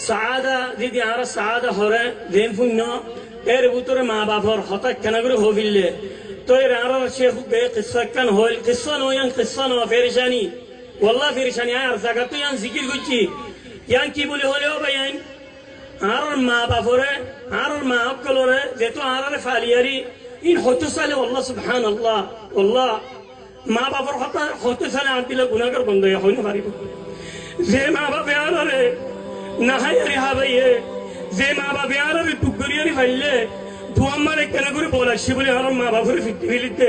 সাদা যদি আর সাদা হরে দেন পুণ্য এর ভিতরে মা বাপর হঠাৎ কেন করে হবিলে তো এর আর শেখ কিসা কান হইল কিসা নয়ান কিসা ন ফেরেশানি والله ফেরেশানি আর জায়গা তো ইয়ান জিকির করছি ইয়ান কি বলে হলেও ভাইয়ান আর মা বাপরে আর মা অকলরে যেহেতু আর ফালিয়ারি ইন হতে সালে আল্লাহ সুবহানাল্লাহ আল্লাহ মা বাপর হতে সালে আনতিলে গুনাহগার বন্ধ হইতে পারিব যে মা বাপে আরে না হায়ারি হাবাইয়ে যে মা বাপে আরে টুকরিয়ারি ফাইলে দুয়াম্মারে কেন করে বলাছি বলে আর মা বাপরে ফিরতে ফেলিতে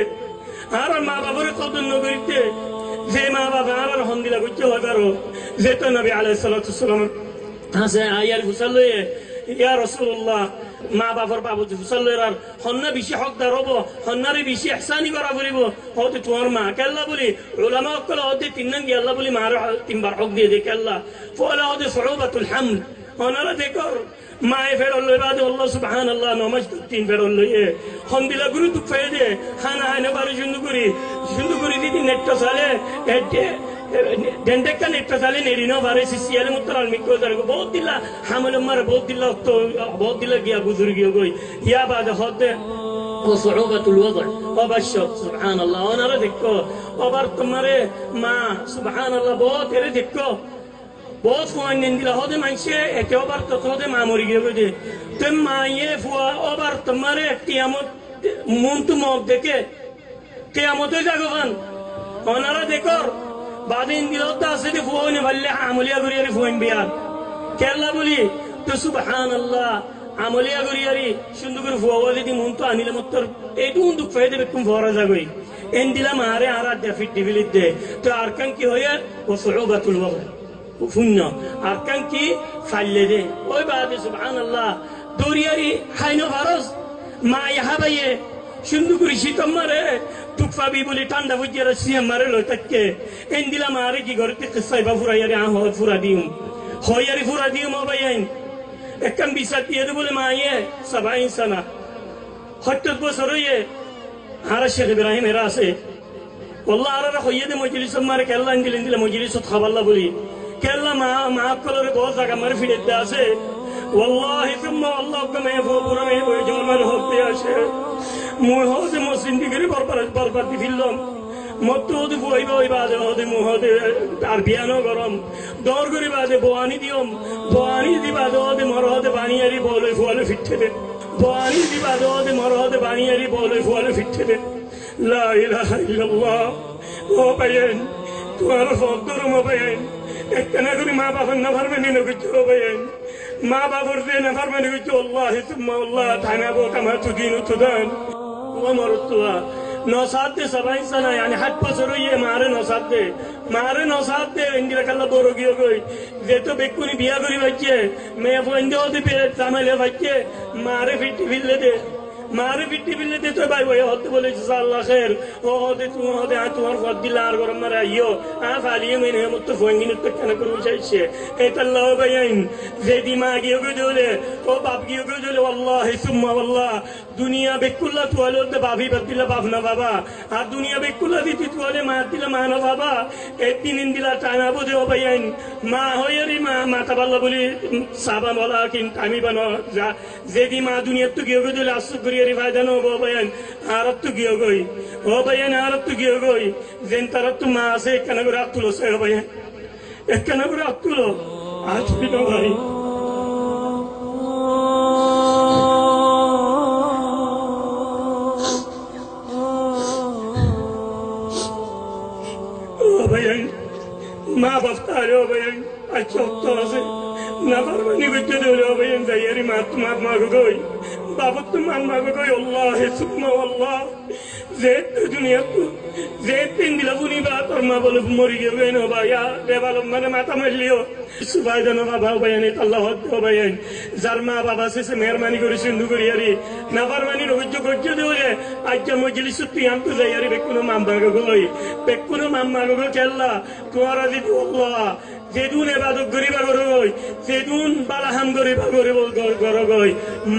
আর মা বাপরে কদর নগরিতে যে মা বাবা আর হন্দিলা করতে হয় পারো যেহেতু নবী আলাইহিস সালাতু ওয়াসসালাম আছে আয়াল হুসাল লয়ে ইয়া রাসূলুল্লাহ মা বাবার বাবু হুসাল লয়ে আর হন্না বেশি হকদার হবো হন্নারে বেশি ইহসানি করা করিব হতে তোমার মা কেল্লা বলি উলামা কল হতে তিনন গি আল্লাহ বলি মার তিনবার হক দিয়ে দে কেল্লা ফলা হতে সুউবাতুল হামল ওনারা দেখো মায়ে ফেরল লই বাদে আল্লাহ সুবহানাল্লাহ নমাজ তিন ফেরল লইয়ে হন্দিলা গুরু তুক ফাইদে খানা হানা বারে শুনু করি দিদি নেটটা সালে এটে ডেন্ডেকা নেটটা সালে নেরিনো বারে সিসিয়ালে মুতরাল মিকো জারগো বহুত দিলা হামল মার বহুত দিলা গিয়া গুজর গিয়া গই ইয়া বাদে হতে وصعوبة الوضع وبشر سبحان الله وانا ردكو وبرت مره ما سبحان الله বহুত এর দেখো बहुत फुआ निंदिला होदे मानसे एके ओबार तो होदे मामोरी गे दे ते माये फुआ ओबार तुम्हारे कियामत मुंतु मौत देखे कियामत जागवान ओनारा देखो बाद इंदिलो दासे दे फुआ ने भल्ले आमलिया गुरियारी फुआ बिया केला बोली तो सुबहान अल्लाह आमलिया गुरियारी सुंदुगर फुआ वाली दी मुंतु अनिल मुत्तर एटू दुख फायदे बेकुम फोरा जागोई इंदिला मारे आराध्य फिट दिविलिदे तो आरकान की होया व सुउबातुल वक़्त ফুন্য আর কান কি ফাইলে দে ওই বাদে সুবহানাল্লাহ দরিয়ারি হাইনো ভারস মা ইহাবাইয়ে সুন্দর করে শীতম মারে তুকফাবি বলি ঠান্ডা বুঝিয়ে সিয়া মারে লইতাকে এন্দিলা মারে কি ঘরতে কিসাই বা ফুরাইয়ারি আ হয় ফুরা দিউম হইয়ারি ফুরা দিউম ওবাইন একম বিসাত দিয়ে বলে মায়ে 70 সানা 70 বছর হইয়ে আর শেখ ইব্রাহিম এরা আছে والله আরা হইয়ে দে মজলিস মারে কেল্লা ইন্দিলা মজলিসত খাবাল্লা বলি কেল্লা মা কলরে বহুত জায়গা মারে ফিরে আছে والله ثم والله كما يفوق مي جمال হতে আসে মুই হতে মসজিদে বরবাদ দিলাম মতোদ বইবা ওই বাজে হতে মুহতে আর বিয়ানো গরম দর করে বাজে বোয়ানি দিওম বোয়ানি দিবা দে মরহতে বানিয়ারি বলে ফুয়ালে ফিটতে দে বোয়ানি দিবা দে মরহতে বানিয়ারি বলে ফুয়ালে ফিটতে দে লা ইলাহা ইল্লাল্লাহ ও ভাইয়েন তোমার ফদর মোবাইল একনা করে মা বাবার না পারবেন না কিছু ভাইয়েন মা বাবার দে না পারবেন কিছু আল্লাহ সুম্মা আল্লাহ তানাবো কামা তুদিনু তুদান ওয়া মারতুয়া নসাদ দে 70 সানা يعني হাত বছর হইয়ে মারে নসাদ দে ইন্দিরা কাল্লা বড় গিয়ে গই যেতো বেকুনি বিয়া করি বাচ্চে মেয়ে বন্ধে হতে পেরে জামাইলে বাচ্চে মারে ফিটি ফিললে দে মারে ফিটি ফিললে দে তো ভাই ভাই হতে বলে আল্লাহ খের ও হতে তুমি হতে তোমার ফদ দিলা আর গরম মারে আইও ফালিয়ে মেনে মত ফঙ্গিন তো কেন করু চাইছে এটা আল্লাহ ভাইন যেদি মা গিয়ে গই দলে ও বাপ গিয়ে গই দলে আল্লাহ সুম্মা আল্লাহ দুনিয়া বেকুল্লা তোয়ালে তো বাবি বাতিলা বাপ না বাবা আর দুনিয়া বেকুল্লা দিতি তোয়ালে মা দিলা মা না বাবা এই তিন দিলা টানা বুঝে ও ভাইন মা হইয়ারি মা মাতা বাল্লা বলি সাবা বলা কিন্তু আমি বানো যা যেদি মা দুনিয়া তো গিয়ে গই দলে আসু করিয়ারি ফায়দা নো ও ভাইন আর তো গিয়ে গই ও ভাইন আর তো গিয়ে গই যেন তার তো মা আছে কেন করে আতুলো সে ভাইন কেন করে আতুলো আজ বিনো ভাই মা বাপতারে ভাইন আচ্ছা তো আছে না পারবানি করতে দিলে ভাইন যাইয়ারি মা তোমার মা গই বাবা তোমার মা গই আল্লাহ সুবহান আল্লাহ যে দুনিয়া যে তিন দিলা বুনি বা তোর মা বলে মরি গেবে না ভাইয়া দেবাল মানে মাথা মারলিও সুবাই জানো বাবা ভাইন আল্লাহ ভাইন যার মা বাবা শেষে মেহরবানি করে সিন্ধু করিয়ারি না পারবানি রোগ্য করতে দিলে আচ্ছা মজলিস তুই আনতে যাইয়ারি বেকুনো মাম্মা গই বেকুনো মাম্মা গই কেল্লা তোমার আজি আল্লাহ যেদুন এবাদত গরিবা গর গই যেদুন বালাহাম গরিবা গর গই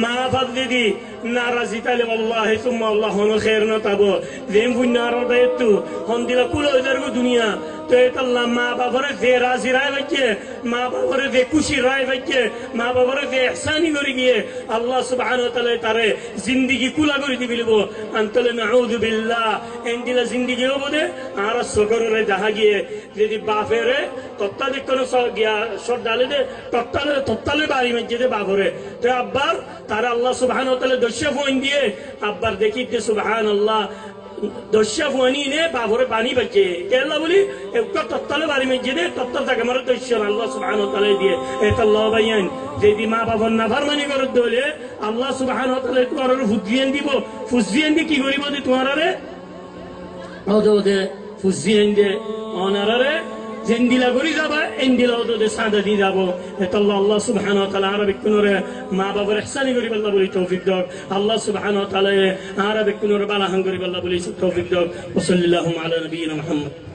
মা বাপ দিদি নারাজি তালে আল্লাহ সুম্মা আল্লাহ হন খের না তাবো যেম বুন নারো দায়িত্ব হন দিলা কুলো জারগো দুনিয়া তো আল্লাহ মা বাবারে যে রাজি রায় বাচ্চে মা বাবারে যে খুশি রায় বাচ্চে মা বাবারে যে ইহসানি করে গিয়ে আল্লাহ সুবহানাহু ওয়া তাআলা তারে জিন্দেগি কুলা করে দিবিলব আনতলে নাউযু বিল্লাহ এন্দিলা জিন্দেগি হবদে আর সকরে দেখা গিয়ে যদি বাপেরে তত্তালে কোন গিয়া সর ডালে দে তত্তালে বাড়ি মেজে দে বাপরে তো আব্বার তারা আল্লাহ সুবহানাহু ওয়া তাআলা দর্শা ফোন দিয়ে আব্বার দেখিতে সুবহানাল্লাহ দর্শা ফোনি নে বাপরে পানি বাজে কেলা বলি একটা তত্তালে বাড়ি মেজে দে তত্তাল তাকে মারে দর্শা আল্লাহ সুবহানাহু ওয়া তাআলা দিয়ে এটা আল্লাহ বাইয়ান যদি মা বাবার নাফরমানি করে দলে আল্লাহ সুবহানাহু ওয়া তাআলা তোমার ফুজিয়ান দিব ফুজিয়ান দিয়ে কি করিব দি তোমারে ওদে ফুজিয়ান দে অনারে জেন্দিলা করি যাবা এন্দিলা ওদে সাদা দি যাব এটা আল্লাহ সুবহানাহু ওয়া তাআলা আরবিক কুনরে মা বাবার ইহসানি করি আল্লাহ বলি তৌফিক দাও আল্লাহ সুবহানাহু ওয়া তাআলা আরবিক কুনরে বালাহান করি আল্লাহ বলি তৌফিক দাও ওয়া সাল্লাল্লাহু আলা নবিয়িনা মুহাম্মদ